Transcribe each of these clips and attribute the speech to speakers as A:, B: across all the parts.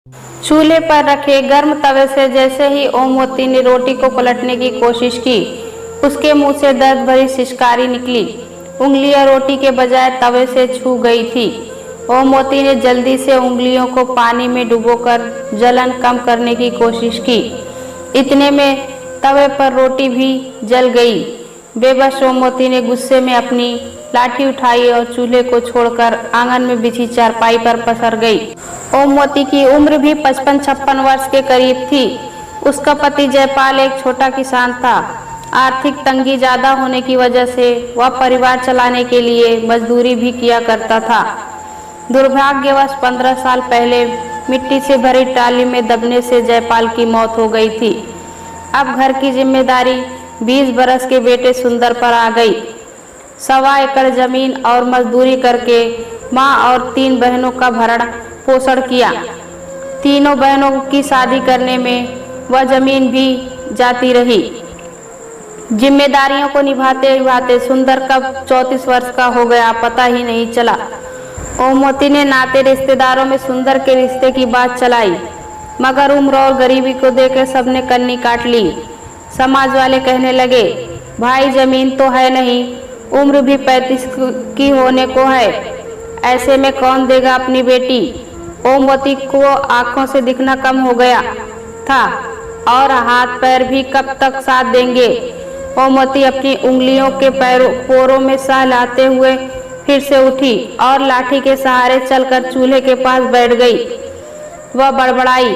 A: चूल्हे पर रखे गर्म तवे से जैसे ही ओमवती ने रोटी को पलटने की कोशिश की, उसके मुंह से दर्द भरी सिसकारी निकली। उंगलियां रोटी के बजाय तवे से छू गई थी। ओमवती ने जल्दी से उंगलियों को पानी में डुबोकर जलन कम करने की कोशिश की। इतने में तवे पर रोटी भी जल गई। बेबस ओमवती ने गुस्से में अपनी लाठी उठाई और चूल्हे को छोड़कर आंगन में बिछी चारपाई पर पसर गई। ओमवती की उम्र भी 55-56 वर्ष के करीब थी। उसका पति जयपाल एक छोटा किसान था। आर्थिक तंगी ज्यादा होने की वजह से वह परिवार चलाने के लिए मजदूरी भी किया करता था। दुर्भाग्यवश 15 साल पहले मिट्टी से भरी टाली में दबने से जयपाल की मौत हो गई थी। अब घर की जिम्मेदारी 20 बरस के बेटे सुंदर पर आ गई। 1.25 एकड़ जमीन और मजदूरी करके माँ और 3 बहनों का भरण पोषण किया। तीनों बहनों की शादी करने में वह जमीन भी जाती रही। जिम्मेदारियों को निभाते निभाते सुंदर कब 34 वर्ष का हो गया पता ही नहीं चला। ओमवती ने नाते रिश्तेदारों में सुंदर के रिश्ते की बात चलाई, मगर उम्र और गरीबी को देखकर सबने कन्नी काट ली। समाज वाले कहने लगे, भाई जमीन तो है नहीं, उम्र भी 35 की होने को है, ऐसे में कौन देगा अपनी बेटी। ओमवती को आंखों से दिखना कम हो गया था और हाथ पैर भी कब तक साथ देंगे। ओमवती अपनी उंगलियों के पोरों में साह लाते हुए फिर से उठी और लाठी के सहारे चलकर चूल्हे के पास बैठ गई। वह बड़बड़ाई,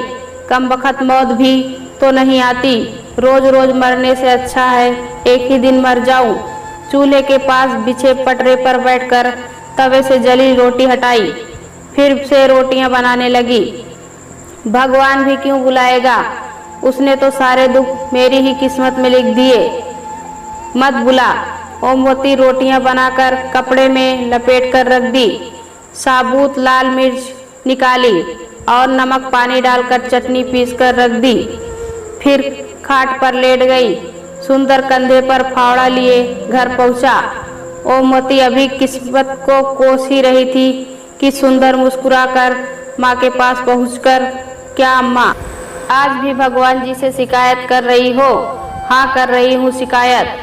A: कमबख्त मौत भी तो नहीं आती, रोज रोज मरने से अच्छा है एक ही दिन मर जाऊं। चूल्हे के पास बिछे पटरे पर बैठकर तवे से जली रोटी हटाई, फिर से रोटियां बनाने लगी। भगवान भी क्यों बुलाएगा, उसने तो सारे दुख मेरी ही किस्मत में लिख दिए। मत बुला। ओमवती रोटियां बनाकर कपड़े में लपेट कर रख दी, साबुत लाल मिर्च निकाली और नमक पानी डालकर चटनी पीस कर रख दी। फिर खाट पर लेट गई। सुंदर कंधे पर फावड़ा लिए घर पहुंचा। ओमवती अभी किस्मत को कोस ही रही थी कि सुंदर मुस्कुराकर माँ के पास पहुंचकर, क्या अम्मा आज भी भगवान जी से शिकायत कर रही हो? हाँ कर रही हूँ शिकायत।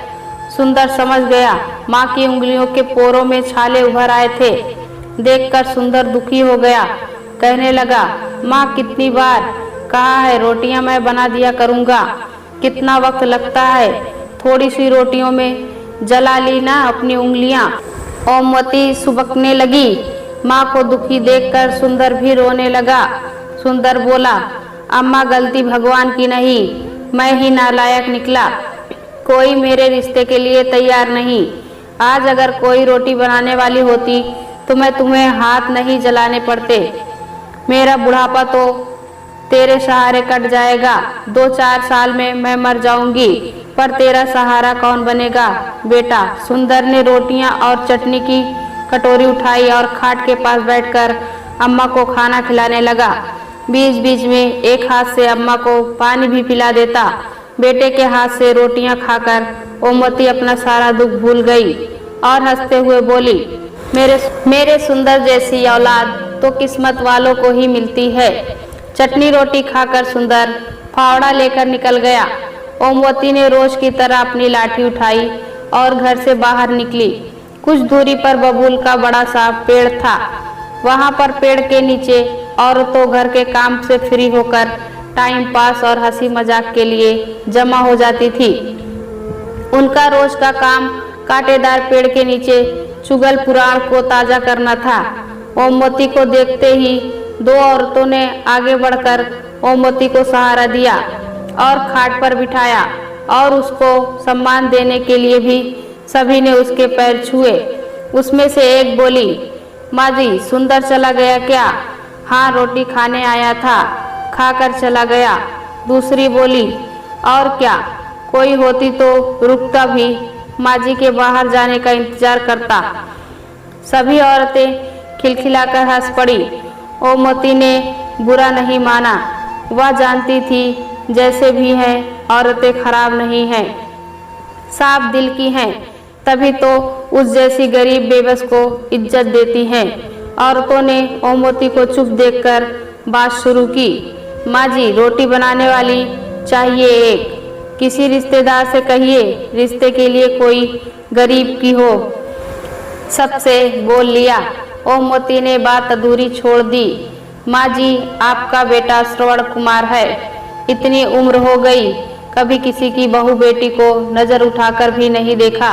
A: सुंदर समझ गया माँ की उंगलियों के पोरों में छाले उभर आए थे। देखकर सुंदर दुखी हो गया, कहने लगा, माँ कितनी बार कहा है रोटियां मैं बना दिया करूँगा, कितना वक्त लगता है, थोड़ी सी रोटियों में जला ली ना अपनी उंगलियां। ओमवती सुबकने लगी। माँ को दुखी देखकर सुंदर भी रोने लगा। सुंदर बोला, अम्मा गलती भगवान की नहीं, मैं ही नालायक निकला, कोई मेरे रिश्ते के लिए तैयार नहीं। आज अगर कोई रोटी बनाने वाली होती तो मैं तुम्हें हाथ नहीं जलाने पड़ते। मेरा बुढ़ापा तो तेरे सहारे कट जाएगा, 2-4 साल में मैं मर जाऊंगी, पर तेरा सहारा कौन बनेगा बेटा। सुंदर ने रोटियां और चटनी की कटोरी उठाई और खाट के पास बैठकर अम्मा को खाना खिलाने लगा। बीच बीच में एक हाथ से अम्मा को पानी भी पिला देता। बेटे के हाथ से रोटियां खाकर ओमवती अपना सारा दुख भूल गई और हंसते हुए बोली, मेरे सुंदर जैसी औलाद तो किस्मत वालों को ही मिलती है। चटनी रोटी खाकर सुंदर फावड़ा लेकर निकल गया। ओमवती ने रोज की तरह अपनी लाठी उठाई और घर से बाहर निकली। कुछ दूरी पर बबूल का बड़ा सा पेड़ था। वहां पर पेड़ के नीचे औरतों घर के काम से फ्री होकर टाइम पास और हंसी मजाक के लिए जमा हो जाती थी। उनका रोज का काम कांटेदार पेड़ के नीचे चुगल पुराण को ताजा करना था। ओमवती को देखते ही 2 औरतों ने आगे बढ़कर ओमवती को सहारा दिया और खाट पर बिठाया और उसको सम्मान देने के लिए भी सभी ने उसके पैर छुए। उसमें से एक बोली, माँ जी सुंदर चला गया क्या? हाँ रोटी खाने आया था, खाकर चला गया। दूसरी बोली, और क्या कोई होती तो रुकता भी, माँ जी के बाहर जाने का इंतजार करता। सभी औरतें खिलखिलाकर हंस पड़ी। ओमवती ने बुरा नहीं माना, वह जानती थी जैसे भी हैं औरतें खराब नहीं हैं, साफ दिल की हैं, तभी तो उस जैसी गरीब बेबस को इज्जत देती हैं। औरतों ने ओमवती को चुप देखकर बात शुरू की। माँ जी, रोटी बनाने वाली चाहिए एक। किसी रिश्तेदार से कहिए रिश्ते के लिए कोई गरीब की हो। सबसे बोल लिया। ओमवती ने बात अधूरी छोड़ दी। माँ जी, आपका बेटा श्रवण कुमार है। इतनी उम्र हो गई, कभी किसी की बहू बेटी को नजर उठाकर भी नहीं देखा।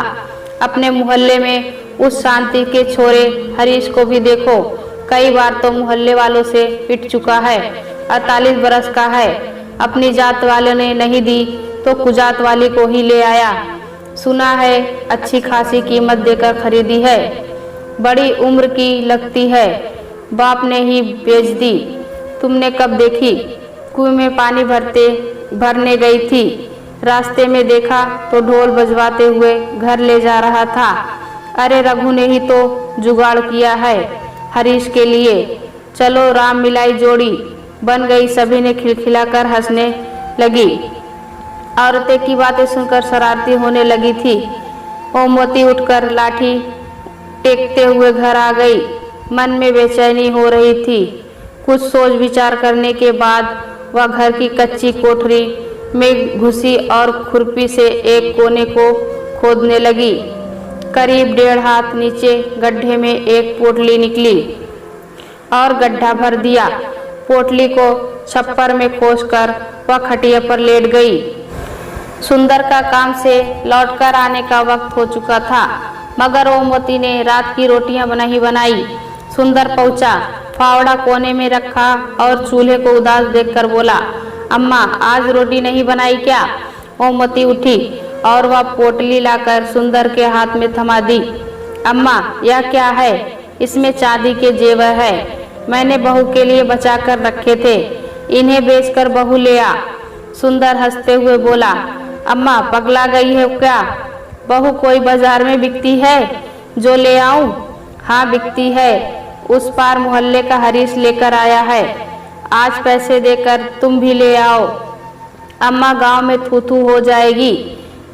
A: अपने मोहल्ले में उस शांति के छोरे हरीश को भी देखो, कई बार तो मोहल्ले वालों से पिट चुका है। 48 बरस का है। अपनी जात वालों ने नहीं दी तो कुजात वाली को ही ले आया। सुना है अच्छी खासी कीमत देकर खरीदी है। बड़ी उम्र की लगती है, बाप ने ही बेच दी। तुमने कब देखी? कुएं में पानी भरने गई थी। रास्ते में देखा तो ढोल बजवाते हुए घर ले जा रहा था। अरे रघु ने ही तो जुगाड़ किया है हरीश के लिए। चलो राम मिलाई जोड़ी बन गई। सभी ने खिलखिलाकर हंसने लगी। औरतें की बातें सुनकर शरारती होने लगी थी। ओमवती उठकर लाठी टेकते हुए घर आ गई। मन में बेचैनी हो रही थी। कुछ सोच विचार करने के बाद वह घर की कच्ची कोठरी में घुसी और खुरपी से एक कोने को खोदने लगी। करीब 1.5 हाथ नीचे गड्ढे में एक पोटली निकली और गड्ढा भर दिया। पोटली को छप्पर में खोसकर वह खटिया पर लेट गई। सुंदर का काम से लौटकर आने का वक्त हो चुका था, मगर ओमवती ने रात की रोटियां नहीं बनाई। सुंदर पहुंचा, फावड़ा कोने में रखा और चूल्हे को उदास देखकर बोला, अम्मा आज रोटी नहीं बनाई क्या? ओमवती उठी और वह पोटली लाकर सुंदर के हाथ में थमा दी। अम्मा यह क्या है? इसमें चांदी के जेवर है। मैंने बहू के लिए बचा कर रखे थे, इन्हें बेचकर बहू ले आ। सुंदर हंसते हुए बोला, अम्मा पगला गई है क्या? बहू कोई बाजार में बिकती है जो ले आऊं? हाँ बिकती है। उस पार मोहल्ले का हरीश लेकर आया है। आज पैसे देकर तुम भी ले आओ। अम्मा गांव में थू थू हो जाएगी।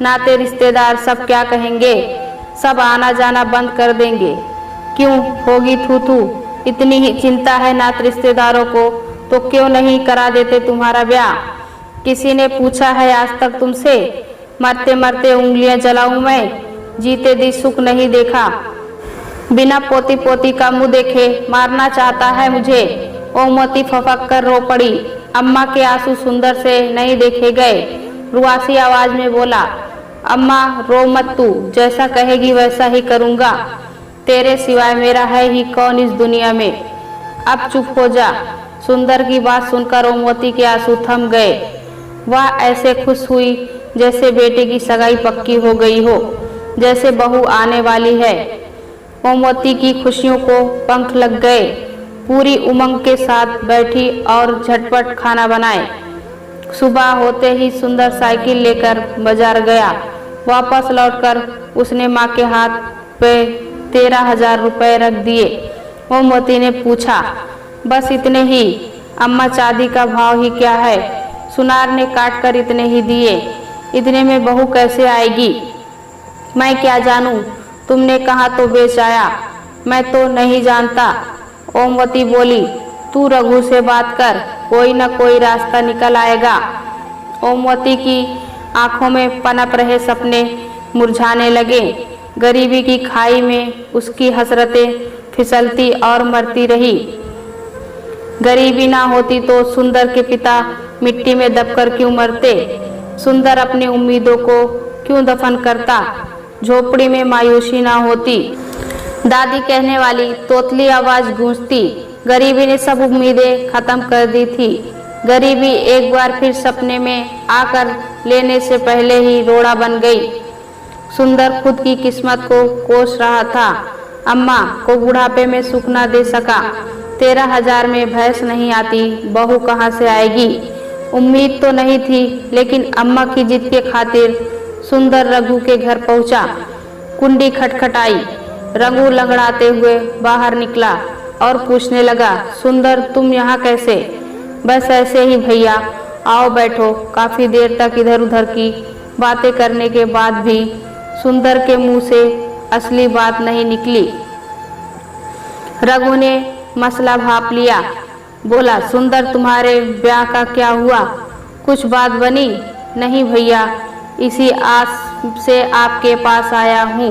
A: नाते रिश्तेदार सब क्या कहेंगे? सब आना जाना बंद कर देंगे। क्यों होगी थू थू? इतनी ही चिंता है नात रिश्तेदारों को तो क्यों नहीं करा देते तुम्हारा ब्याह? किसी ने पूछा है आज तक तुमसे? मरते मरते उंगलियां जलाऊं मैं, जीते दी सुख नहीं देखा। बिना पोती पोती का मुंह देखे मारना चाहता है मुझे। ओमवती फफक कर रो पड़ी। अम्मा के आंसू सुंदर से नहीं देखे गए। रुआसी आवाज में बोला, अम्मा रो मत, तू जैसा कहेगी वैसा ही करूँगा। तेरे सिवाय मेरा है ही कौन इस दुनिया में? अब चुप हो जा। सुंदर की बात सुनकर ओमवती के आंसू थम गए। वह ऐसे खुश हुई जैसे बेटे की सगाई पक्की हो गई हो, जैसे बहू आने वाली है। ओमवती की खुशियों को पंख लग गए। पूरी उमंग के साथ बैठी और झटपट खाना बनाए। सुबह होते ही सुंदर साइकिल लेकर बाजार गया। वापस लौटकर उसने माँ के हाथ पे 13,000 रुपए रख दिए। ओमवती ने पूछा, बस इतने ही? अम्मा चांदी का भाव ही क्या है? सुनार ने काट कर इतने ही दिए। इतने में बहू कैसे आएगी? मैं क्या जानूं? तुमने कहा तो बेच आया। मैं तो नहीं जानता। ओमवती बोली, तू रघु से बात कर, कोई न कोई रास्ता निकल आएगा। ओमवती की आंखों में पनप रहे सपने मुरझाने लगे। गरीबी की खाई में उसकी हसरतें फिसलती और मरती रही। गरीबी ना होती तो सुंदर के पिता मिट्टी में दबकर क्यों मरते? सुंदर अपनी उम्मीदों को क्यों दफन करता? झोपड़ी में मायूसी ना होती। दादी कहने वाली तोतली आवाज गूंजती। गरीबी ने सब उम्मीदें खत्म कर दी थी। गरीबी एक बार फिर सपने में आकर लेने से पहले ही रोड़ा बन गई। सुंदर खुद की किस्मत को कोस रहा था। अम्मा को बुढ़ापे में सुख ना दे सका। 13,000 में भैंस नहीं आती, बहू कहाँ से आएगी? उम्मीद तो नहीं थी, लेकिन अम्मा की जिद के खातिर सुंदर रघु के घर पहुंचा। कुंडी खटखटाई। रघु लंगड़ाते हुए बाहर निकला और पूछने लगा, सुंदर तुम यहाँ कैसे? बस ऐसे ही भैया, आओ बैठो। काफी देर तक इधर उधर की बातें करने के बाद भी सुंदर के मुंह से असली बात नहीं निकली। रघु ने मसला भाप लिया। बोला, सुंदर तुम्हारे ब्याह का क्या हुआ? कुछ बात बनी? नहीं भैया, इसी आस से आपके पास आया हूँ।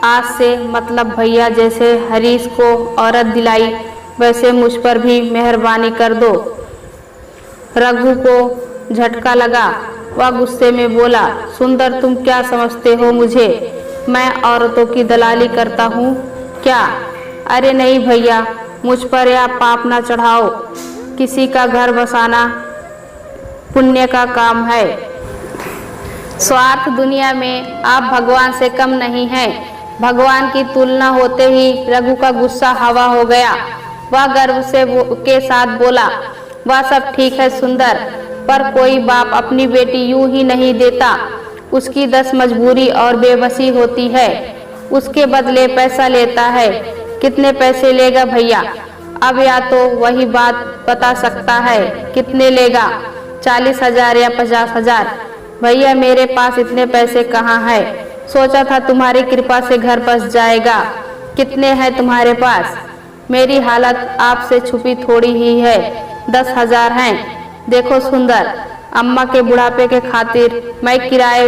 A: आज से मतलब भैया जैसे हरीश को औरत दिलाई वैसे मुझ पर भी मेहरबानी कर दो। रघु को झटका लगा। वह गुस्से में बोला, सुंदर तुम क्या समझते हो मुझे? मैं औरतों की दलाली करता हूँ क्या? अरे नहीं भैया, मुझ पर यह पाप ना चढ़ाओ। किसी का घर बसाना पुण्य का काम है। स्वार्थ दुनिया में आप भगवान से कम नहीं हैं। भगवान की तुलना होते ही रघु का गुस्सा हवा हो गया। वह गर्व से के साथ बोला, वह सब ठीक है सुंदर, पर कोई बाप अपनी बेटी यूं ही नहीं देता। उसकी 10 मजबूरी और बेबसी होती है। उसके बदले पैसा लेता है। कितने पैसे लेगा भैया? अब या तो वही बात बता सकता है। कितने लेगा? 40,000 या 50,000? भैया मेरे पास इतने पैसे कहाँ है? सोचा था तुम्हारी कृपा से घर बस जाएगा। कितने हैं तुम्हारे पास? मेरी हालत आपसे छुपी थोड़ी ही है। 10,000 हैं। देखो सुंदर, अम्मा के बुढ़ापे के खातिर मैं किराए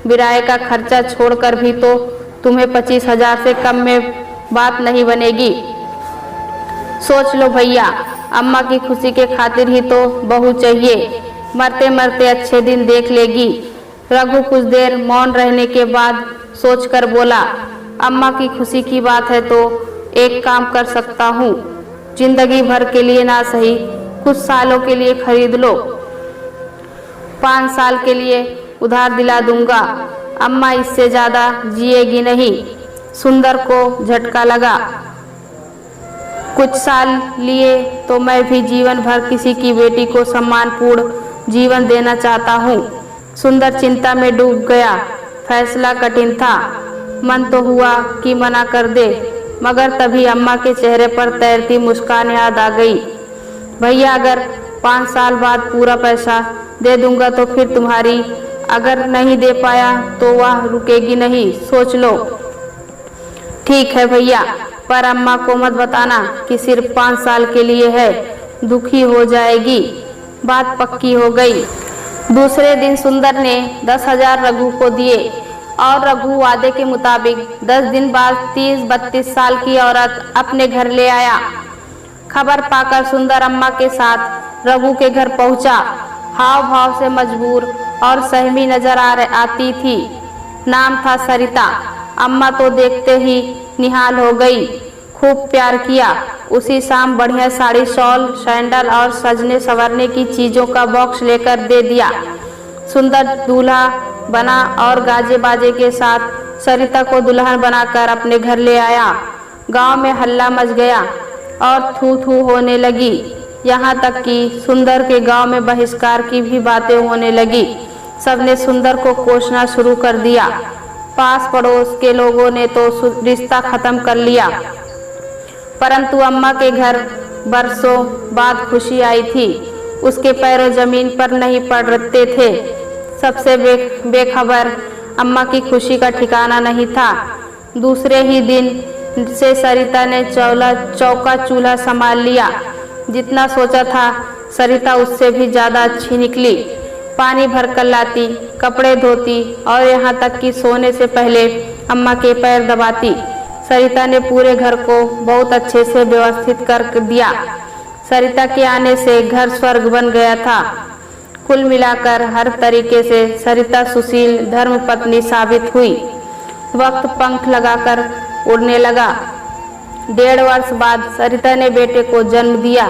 A: विराए का खर्चा छोड़कर भी तो तुम्हें 25,000 से कम में बात नहीं बनेगी। सोच लो भैया, अम्मा की खुशी के खातिर ही तो बहू चाहिए। मरते मरते अच्छे दिन देख लेगी। रघु कुछ देर मौन रहने के बाद सोचकर बोला, अम्मा की खुशी की बात है तो एक काम कर सकता हूँ। जिंदगी भर के लिए ना सही, कुछ सालों के लिए खरीद लो। 5 साल के लिए उधार दिला दूंगा। अम्मा इससे ज्यादा जिएगी नहीं। सुंदर को झटका लगा। कुछ साल लिए तो मैं भी जीवन भर किसी की बेटी को सम्मानपूर्ण जीवन देना चाहता हूँ। सुंदर चिंता में डूब गया। फैसला कठिन था। मन तो हुआ कि मना कर दे, मगर तभी अम्मा के चेहरे पर तैरती मुस्कान याद आ गई। भैया अगर 5 साल बाद पूरा पैसा दे दूंगा तो फिर तुम्हारी, अगर नहीं दे पाया तो वह रुकेगी नहीं। सोच लो। ठीक है भैया, पर अम्मा को मत बताना कि सिर्फ 5 साल के लिए है। दुखी हो जाएगी। बात पक्की हो गई। दूसरे दिन सुंदर ने 10,000 रघु को दिए और रघु वादे के मुताबिक 10 दिन बाद 30-32 साल की औरत अपने घर ले आया। खबर पाकर सुंदर अम्मा के साथ रघु के घर पहुंचा। हाव भाव से मजबूर और सहमी नजर आती थी। नाम था सरिता। अम्मा तो देखते ही निहाल हो गई। खूब प्यार किया। उसी शाम बढ़िया साड़ी, शॉल, सैंडल और सजने संवरने की चीजों का बॉक्स लेकर दे दिया। सुंदर दूल्हा बना और गाजे बाजे के साथ सरिता को दुल्हन बनाकर अपने घर ले आया। गांव में हल्ला मच गया और थू थू होने लगी। यहाँ तक कि सुंदर के गांव में बहिष्कार की भी बातें होने लगी। सबने सुंदर को कोसना शुरू कर दिया। पास पड़ोस के लोगों ने तो रिश्ता खत्म कर लिया। परंतु अम्मा के घर बरसों बाद खुशी आई थी। उसके पैरों जमीन पर नहीं पड़ते थे। सबसे बेखबर अम्मा की खुशी का ठिकाना नहीं था। दूसरे ही दिन से सरिता ने चौका चूल्हा संभाल लिया। जितना सोचा था सरिता उससे भी ज्यादा अच्छी निकली। पानी भर कर लाती, कपड़े धोती और यहाँ तक कि सोने से पहले अम्मा के पैर दबाती। सरिता ने पूरे घर को बहुत अच्छे से व्यवस्थित कर दिया। सरिता के आने से घर स्वर्ग बन गया था। कुल मिलाकर हर तरीके से सरिता सुशील धर्मपत्नी साबित हुई। वक्त पंख लगाकर उड़ने लगा। 1.5 वर्ष बाद सरिता ने बेटे को जन्म दिया।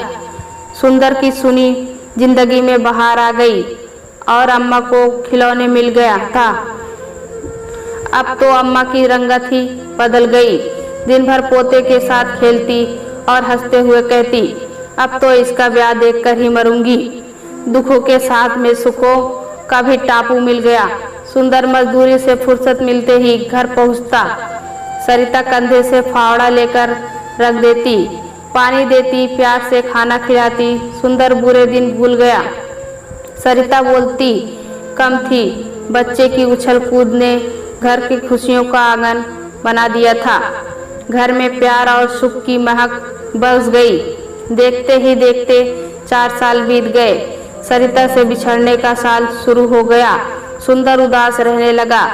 A: सुंदर की सुनी जिंदगी में बहार आ गई और अम्मा को खिलौने मिल गया था। अब तो अम्मा की रंगत ही बदल गई। दिन भर पोते के साथ खेलती और हंसते हुए कहती, अब तो इसका ब्याह देखकर ही मरूंगी। दुखों के साथ में सुखों का भी टापू मिल गया। सुंदर मजदूरी से फुर्सत मिलते ही घर पहुंचता। सरिता कंधे से फावड़ा लेकर रख देती, पानी देती, प्यार से खाना खिलाती। सुंदर बुरे दिन भूल गया। सरिता बोलती कम थी। बच्चे की उछल कूद ने घर की खुशियों का आंगन बना दिया था। घर में प्यार और सुख की महक बस गई। देखते ही देखते 4 साल बीत गए। सरिता से बिछड़ने का साल शुरू हो गया। सुंदर उदास रहने लगा।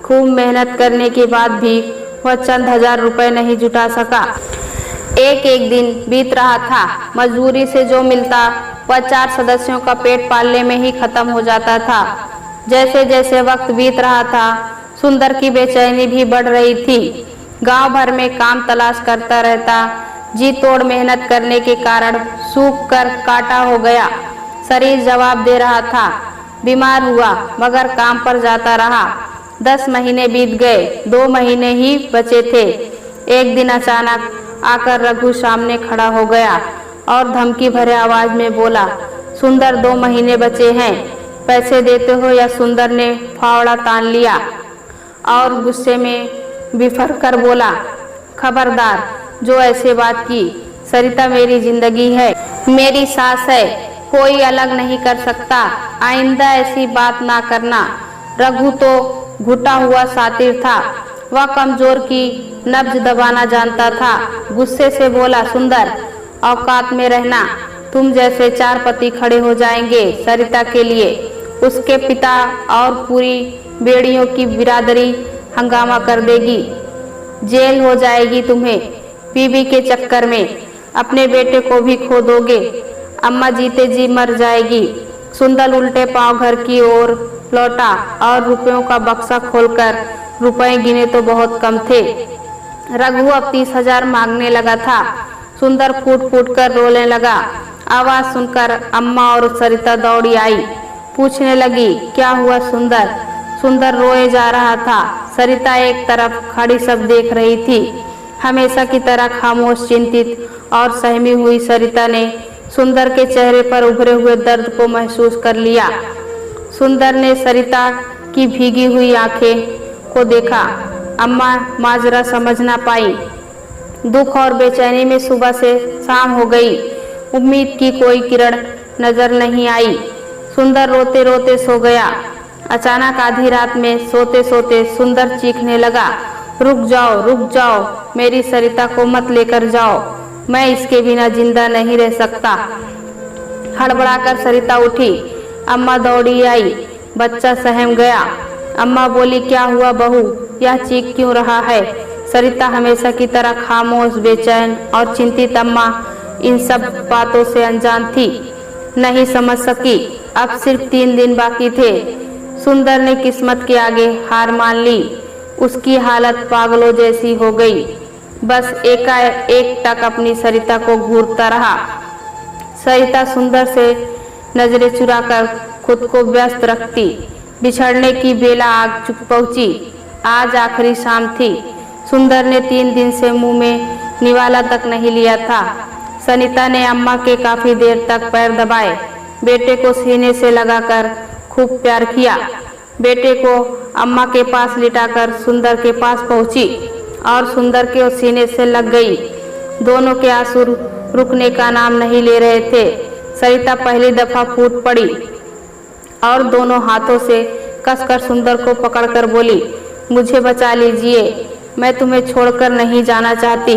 A: खूब मेहनत करने के बाद भी वह चंद हजार रुपए नहीं जुटा सका। एक एक दिन बीत रहा था। मजदूरी से जो मिलता वह 4 सदस्यों का पेट पालने में ही खत्म हो जाता था। जैसे जैसे वक्त बीत रहा था, सुंदर की बेचैनी भी बढ़ रही थी। गांव भर में काम तलाश करता रहता। जी तोड़ मेहनत करने के कारण सूख कर काटा हो गया। शरीर जवाब दे रहा था। बीमार हुआ मगर काम पर जाता रहा। 10 महीने बीत गए। 2 महीने ही बचे थे। एक दिन अचानक आकर रघु सामने खड़ा हो गया और धमकी भरे आवाज में बोला, सुंदर 2 महीने बचे हैं, पैसे देते हो? या सुंदर ने फावड़ा तान लिया और गुस्से में बिफर कर बोला, खबरदार जो ऐसे बात की। सरिता मेरी जिंदगी है, मेरी सास है, कोई अलग नहीं कर सकता। आइंदा ऐसी बात ना करना। रघु तो घुटा हुआ सातिर था। वह कमजोर की नब्ज दबाना जानता था। गुस्से से बोला, सुंदर औकात में रहना। तुम जैसे 4 पति खड़े हो जाएंगे सरिता के लिए। उसके पिता और पूरी बेड़ियों की बिरादरी हंगामा कर देगी। जेल हो जाएगी तुम्हें। बीवी के चक्कर में अपने बेटे को भी खो दोगे। अम्मा जीते जी मर जाएगी। सुंदर उल्टे पांव घर की ओर लौटा और रुपयों का बक्सा खोलकर रुपए गिने तो बहुत कम थे। रघु अब 30,000 मांगने लगा था। सुंदर फूट फूट कर रोने लगा। आवाज सुनकर अम्मा और सरिता दौड़ी आई। पूछने लगी, क्या हुआ सुंदर? सुंदर रोए जा रहा था। सरिता एक तरफ खड़ी सब देख रही थी। हमेशा की तरह खामोश, चिंतित और सहमी हुई सरिता ने सुंदर के चेहरे पर उभरे हुए दर्द को महसूस कर लिया। सुंदर ने सरिता की भीगी हुई आंखें को देखा। अम्मा माजरा समझ ना पाई। दुख और बेचैनी में सुबह से शाम हो गई। उम्मीद की कोई किरण नजर नहीं आई। सुंदर रोते रोते सो गया। अचानक आधी रात में सोते सोते सुंदर चीखने लगा, रुक जाओ, मेरी सरिता को मत लेकर जाओ, मैं इसके बिना जिंदा नहीं रह सकता। हड़बड़ाकर सरिता उठी। अम्मा दौड़ी आई। बच्चा सहम गया। अम्मा बोली, क्या हुआ बहू, यह चीख क्यों रहा है? सरिता हमेशा की तरह खामोश, बेचैन और चिंतित। अम्मा इन सब बातों से अनजान थी, नहीं समझ सकी। अब सिर्फ 3 दिन बाकी थे। सुंदर ने किस्मत के आगे हार मान ली। उसकी हालत पागलों जैसी हो गई। बस एकाएक टक अपनी सरिता को घूरता रहा। सरिता सुंदर से नजरें चुराकर खुद को व्यस्त रखती। बिछड़ने की बेला आग चुक पहुंची। आज आखिरी शाम थी। सुंदर ने 3 दिन से मुंह में निवाला तक नहीं लिया था। सरिता ने अम्मा के काफी देर तक पैर दबाए। बेटे को सीने से लगाकर खूब प्यार किया। बेटे को अम्मा के पास लिटाकर सुंदर के पास पहुंची और सुंदर के सीने से लग गई। दोनों के आंसू रुकने का नाम नहीं ले रहे थे। सरिता पहली दफा फूट पड़ी और दोनों हाथों से कसकर सुंदर को पकड़कर बोली, मुझे बचा लीजिए, मैं तुम्हें छोड़कर नहीं जाना चाहती।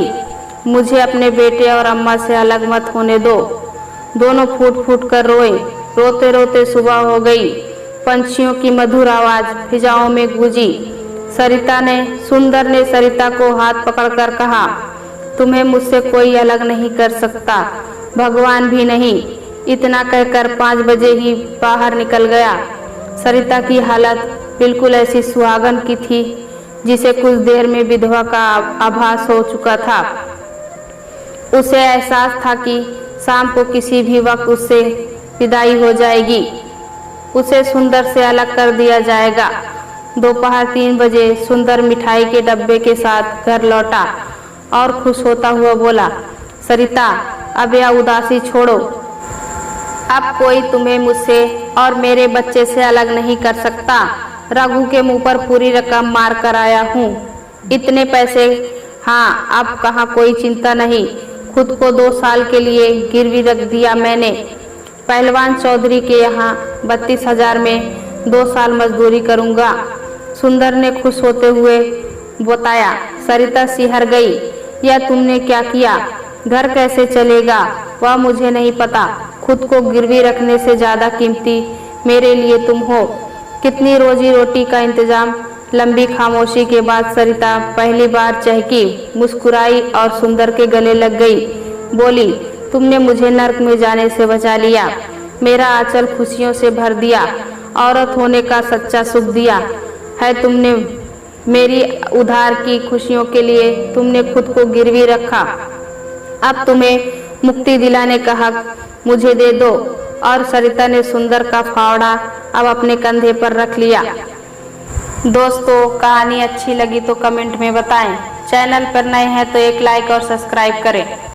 A: मुझे अपने बेटे और अम्मा से अलग मत होने दो। दोनों फूट फूट कर रोए। रोते रोते सुबह हो गई। पंछियों की मधुर आवाज फिजाओं में गूंजी। सुंदर ने सरिता को हाथ पकड़कर कहा, तुम्हें मुझसे कोई अलग नहीं कर सकता, भगवान भी नहीं। इतना कहकर 5 बजे ही बाहर निकल गया। सरिता की हालत बिल्कुल ऐसी सुहागन की थी जिसे कुछ देर में विधवा का आभास हो चुका था। उसे एहसास था कि शाम को किसी भी वक्त उससे विदाई हो जाएगी। उसे सुंदर से अलग कर दिया जाएगा। दोपहर 3 बजे सुंदर मिठाई के डब्बे के साथ घर लौटा और खुश होता हुआ बोला, सरिता अब यह उदासी छोड़ो। अब कोई तुम्हें मुझसे और मेरे बच्चे से अलग नहीं कर सकता। रघु के मुंह पर पूरी रकम मार कर आया हूँ। इतने पैसे, हाँ अब कहाँ कोई चिंता नहीं। खुद को 2 साल के लिए गिरवी रख दिया मैंने। पहलवान चौधरी के यहाँ 32,000 में 2 साल मजदूरी करूँगा। सुंदर ने खुश होते हुए बताया। सरिता सिहर गई। यह तुमने क्या किया? घर कैसे चलेगा? वह मुझे नहीं पता। खुद को गिरवी रखने से ज्यादा कीमती मेरे लिए तुम हो। कितनी रोजी रोटी का इंतजाम। लंबी खामोशी के बाद सरिता पहली बार चहकी, मुस्कुराई और सुंदर के गले लग गई। बोली, तुमने मुझे नर्क में जाने से बचा लिया, मेरा आंचल खुशियों से भर दिया, औरत होने का सच्चा सुख दिया है तुमने मेरी उधार की खुशियों के लिए तुमने खुद को गिरवी रखा। अब तुम्हें मुक्ति दिलाने का हक मुझे दे दो। और सरिता ने सुंदर का फावड़ा अब अपने कंधे पर रख लिया। दोस्तों, कहानी अच्छी लगी तो कमेंट में बताएं। चैनल पर नए हैं तो एक लाइक और सब्सक्राइब करें।